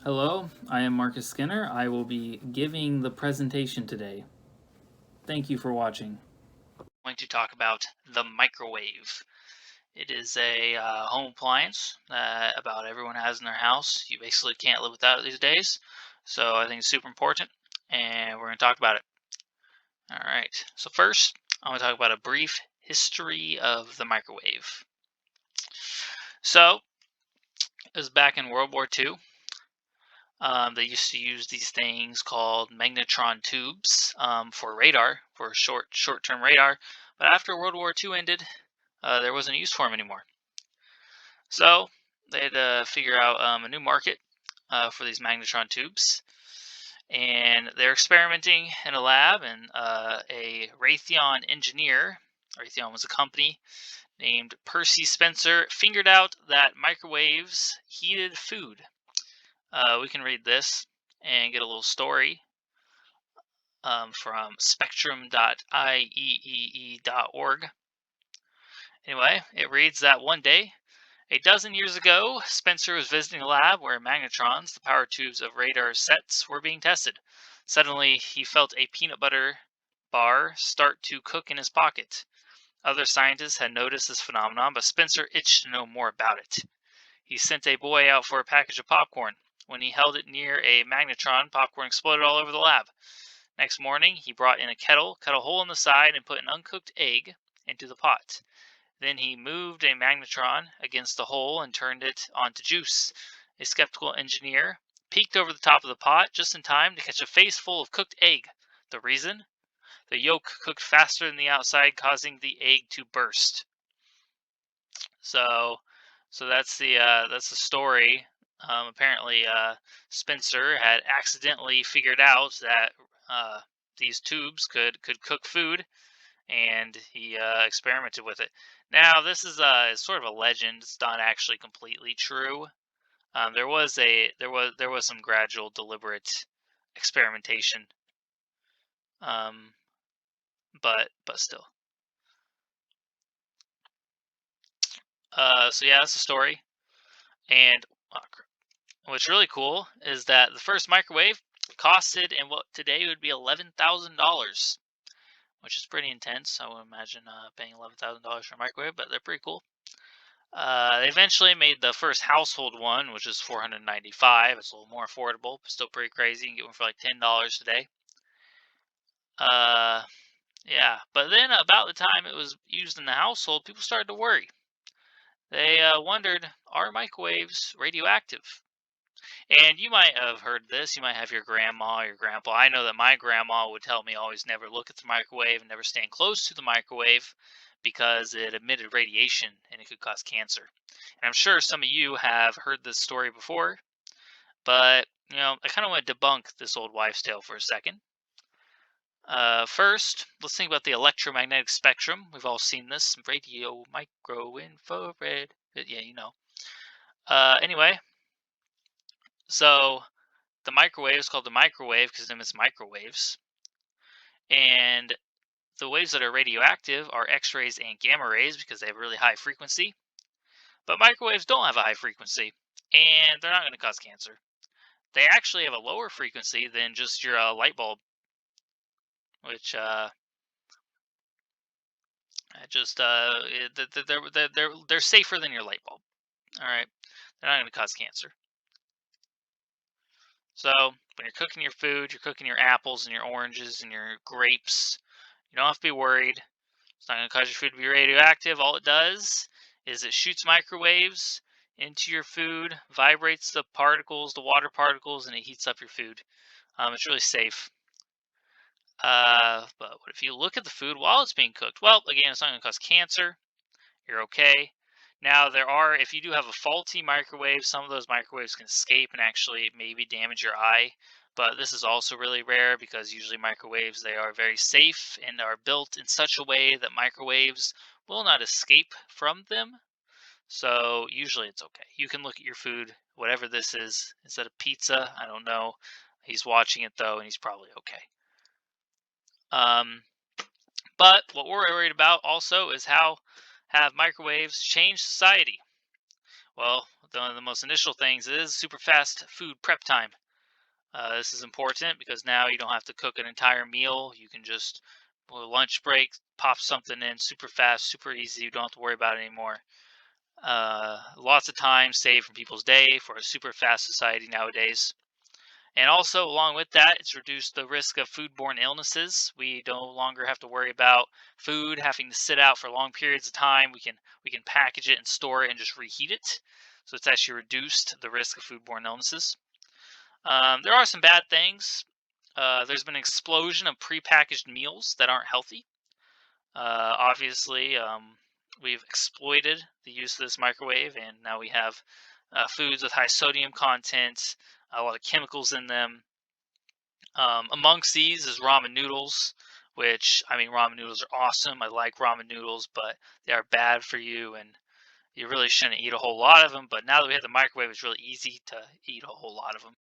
Hello, I am Marcus Skinner. I will be giving the presentation today. Thank you for watching. I'm going to talk about the microwave. It is a home appliance that about everyone has in their house. You basically can't live without it these days. So I think it's super important, and we're going to talk about it. All right. So first, I'm going to talk about a brief history of the microwave. So it was back in World War II. They used to use these things called magnetron tubes for radar, for short-term radar. But after World War II ended, there wasn't use for them anymore. So they had to figure out a new market for these magnetron tubes. And they're experimenting in a lab, and a Raytheon engineer, Raytheon was a company, named Percy Spencer, figured out that microwaves heated food. We can read this and get a little story from spectrum.ieee.org. Anyway, it reads that one day, a dozen years ago, Spencer was visiting a lab where magnetrons, the power tubes of radar sets, were being tested. Suddenly, he felt a peanut butter bar start to cook in his pocket. Other scientists had noticed this phenomenon, but Spencer itched to know more about it. He sent a boy out for a package of popcorn. When he held it near a magnetron, popcorn exploded all over the lab. Next morning, he brought in a kettle, cut a hole in the side, and put an uncooked egg into the pot. Then he moved a magnetron against the hole and turned it on to juice. A skeptical engineer peeked over the top of the pot just in time to catch a face full of cooked egg. The reason? The yolk cooked faster than the outside, causing the egg to burst. So that's the story. Apparently, Spencer had accidentally figured out that these tubes could cook food, and he experimented with it. Now, this is sort of a legend. It's not actually completely true. There was some gradual, deliberate experimentation, um, but still. So yeah, that's the story. And what's really cool is that the first microwave costed in what today would be $11,000, which is pretty intense. I would imagine paying $11,000 for a microwave, but they're pretty cool. They eventually made the first household one, which is $495. It's a little more affordable, but still pretty crazy. You can get one for like $10 today. Yeah, but then about the time it was used in the household, people started to worry. They wondered, are microwaves radioactive? And you might have heard this. You might have your grandma or your grandpa. I know that my grandma would tell me always never look at the microwave and never stand close to the microwave because it emitted radiation and it could cause cancer. And I'm sure some of you have heard this story before, but I kind of want to debunk this old wives' tale for a second. First, let's think about the electromagnetic spectrum. We've all seen this: radio, micro, infrared. Yeah, you know. Anyway, so the microwave is called the microwave because it emits microwaves. And the waves that are radioactive are X-rays and gamma rays because they have a really high frequency. But microwaves don't have a high frequency, and they're not going to cause cancer. They actually have a lower frequency than just your light bulb, which they're safer than your light bulb. All right, they're not going to cause cancer. So when you're cooking your food, you're cooking your apples and your oranges and your grapes. You don't have to be worried. It's not going to cause your food to be radioactive. All it does is it shoots microwaves into your food, vibrates the particles, the water particles, and it heats up your food. It's really safe. But what if you look at the food while it's being cooked? Well, again, it's not going to cause cancer. You're okay. Now, if you do have a faulty microwave, some of those microwaves can escape and actually maybe damage your eye. But this is also really rare because usually microwaves, they are very safe and are built in such a way that microwaves will not escape from them. So usually it's okay. You can look at your food, whatever this is. Is that a pizza? I don't know. He's watching it though, and he's probably okay. But what we're worried about also is how have microwaves changed society? Well, one of the most initial things is super fast food prep time. This is important because now you don't have to cook an entire meal. You can just, for lunch break, pop something in super fast, super easy. You don't have to worry about it anymore. Lots of time saved from people's day for a super fast society nowadays. And also, along with that, it's reduced the risk of foodborne illnesses. We no longer have to worry about food having to sit out for long periods of time. We can package it and store it and just reheat it. So it's actually reduced the risk of foodborne illnesses. There are some bad things. There's been an explosion of prepackaged meals that aren't healthy. Obviously, we've exploited the use of this microwave, and now we have foods with high sodium content, a lot of chemicals in them. Amongst these is ramen noodles, which, I mean, ramen noodles are awesome. I like ramen noodles, but they are bad for you, and you really shouldn't eat a whole lot of them. But now that we have the microwave, it's really easy to eat a whole lot of them.